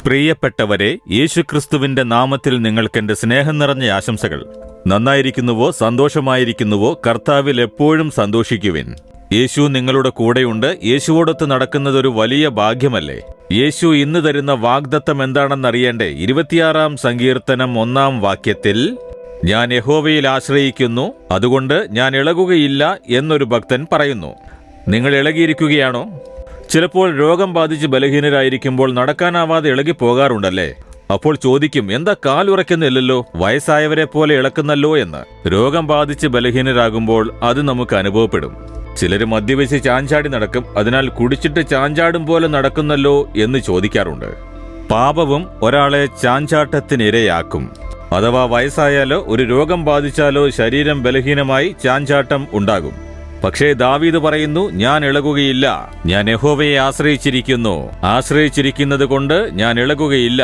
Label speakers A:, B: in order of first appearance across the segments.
A: പ്രിയപ്പെട്ടവരെ, യേശുക്രിസ്തുവിന്റെ നാമത്തിൽ നിങ്ങൾക്കെന്റെ സ്നേഹം നിറഞ്ഞ ആശംസകൾ. നന്നായിരിക്കുന്നുവോ, സന്തോഷമായിരിക്കുന്നുവോ? കർത്താവിൽ എപ്പോഴും സന്തോഷിക്കുവിൻ. യേശു നിങ്ങളുടെ കൂടെയുണ്ട്. യേശുവോടൊത്ത് നടക്കുന്നതൊരു വലിയ ഭാഗ്യമല്ലേ? യേശു ഇന്ന് തരുന്ന വാഗ്ദത്തം എന്താണെന്നറിയണ്ടേ? 26-ാം സങ്കീർത്തനം 1-ാം വാക്യത്തിൽ, ഞാൻ യഹോവയിൽ ആശ്രയിക്കുന്നു, അതുകൊണ്ട് ഞാൻ ഇളകുകയില്ല എന്നൊരു ഭക്തൻ പറയുന്നു. നിങ്ങൾ ഇളകിയിരിക്കുകയാണോ? ചിലപ്പോൾ രോഗം ബാധിച്ച് ബലഹീനരായിരിക്കുമ്പോൾ നടക്കാനാവാതെ ഇളകിപ്പോകാറുണ്ടല്ലേ? അപ്പോൾ ചോദിക്കും, എന്താ കാലുറയ്ക്കുന്നില്ലല്ലോ, വയസ്സായവരെ പോലെ ഇളക്കുന്നല്ലോ എന്ന്. രോഗം ബാധിച്ച് ബലഹീനരാകുമ്പോൾ അത് നമുക്ക് അനുഭവപ്പെടും. ചിലര് മദ്യപിച്ച് ചാഞ്ചാടി നടക്കും. അതിനാൽ കുടിച്ചിട്ട് ചാഞ്ചാടും പോലെ നടക്കുന്നല്ലോ എന്ന് ചോദിക്കാറുണ്ട്. പാപവും ഒരാളെ ചാഞ്ചാട്ടത്തിനിരയാക്കും. അഥവാ വയസ്സായാലോ ഒരു രോഗം ബാധിച്ചാലോ ശരീരം ബലഹീനമായി ചാഞ്ചാട്ടം ഉണ്ടാകും. പക്ഷേ ദാവീദ് പറയുന്നു, ഞാൻ ഇളകുകയില്ല, ഞാൻ യഹോവയെ ആശ്രയിച്ചിരിക്കുന്നു, ആശ്രയിച്ചിരിക്കുന്നത് കൊണ്ട് ഞാൻ ഇളകുകയില്ല.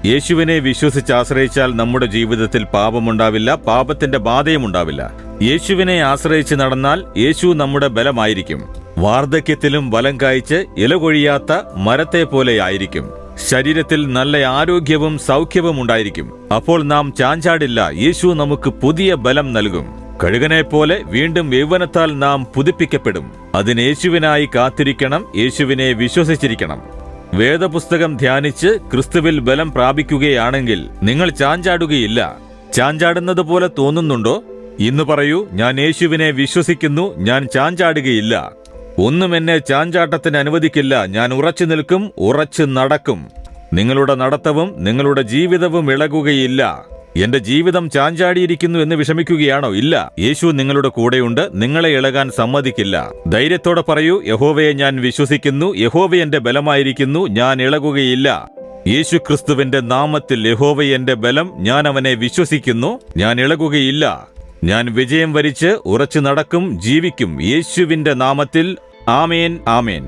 A: യേശുവിനെ വിശ്വസിച്ച് ആശ്രയിച്ചാൽ നമ്മുടെ ജീവിതത്തിൽ പാപമുണ്ടാവില്ല, പാപത്തിന്റെ ബാധയും ഉണ്ടാവില്ല. യേശുവിനെ ആശ്രയിച്ച് നടന്നാൽ യേശു നമ്മുടെ ബലമായിരിക്കും. വാർദ്ധക്യത്തിലും ബലം കായ്ച്ച് ഇലകൊഴിയാത്ത മരത്തെ പോലെയായിരിക്കും. ശരീരത്തിൽ നല്ല ആരോഗ്യവും സൗഖ്യവും ഉണ്ടായിരിക്കും. അപ്പോൾ നാം ചാഞ്ചാടില്ല. യേശു നമുക്ക് പുതിയ ബലം നൽകും. കഴുകനെ പോലെ വീണ്ടും യൗവനത്താൽ നാം പുതുപ്പിക്കപ്പെടും. അതിന് യേശുവിനായി കാത്തിരിക്കണം, യേശുവിനെ വിശ്വസിച്ചിരിക്കണം. വേദപുസ്തകം ധ്യാനിച്ച് ക്രിസ്തുവിൽ ബലം പ്രാപിക്കുകയാണെങ്കിൽ നിങ്ങൾ ചാഞ്ചാടുകയില്ല. ചാഞ്ചാടുന്നത് പോലെ തോന്നുന്നുണ്ടോ? ഇന്ന് പറയൂ, ഞാൻ യേശുവിനെ വിശ്വസിക്കുന്നു, ഞാൻ ചാഞ്ചാടുകയില്ല. ഒന്നും എന്നെ ചാഞ്ചാട്ടത്തിന് അനുവദിക്കില്ല. ഞാൻ ഉറച്ചു നിൽക്കും, ഉറച്ചു നടക്കും. നിങ്ങളുടെ നടത്തവും നിങ്ങളുടെ ജീവിതവും ഇളകുകയില്ല. എന്റെ ജീവിതം ചാഞ്ചാടിയിരിക്കുന്നു എന്ന് വിഷമിക്കുകയാണോ? ഇല്ല, യേശു നിങ്ങളുടെ കൂടെയുണ്ട്. നിങ്ങളെ ഇളകാൻ സമ്മതിക്കില്ല. ധൈര്യത്തോടെ പറയൂ, യഹോവയെ ഞാൻ വിശ്വസിക്കുന്നു, യഹോവ എന്റെ ബലമായിരിക്കുന്നു, ഞാൻ ഇളകുകയില്ല. യേശുക്രിസ്തുവിന്റെ നാമത്തിൽ യഹോവ എന്റെ ബലം, ഞാൻ അവനെ വിശ്വസിക്കുന്നു, ഞാൻ ഇളകുകയില്ല. ഞാൻ വിജയം വരിച്ച് ഉറച്ചു നടക്കും, ജീവിക്കും. യേശുവിന്റെ നാമത്തിൽ ആമേൻ, ആമേൻ.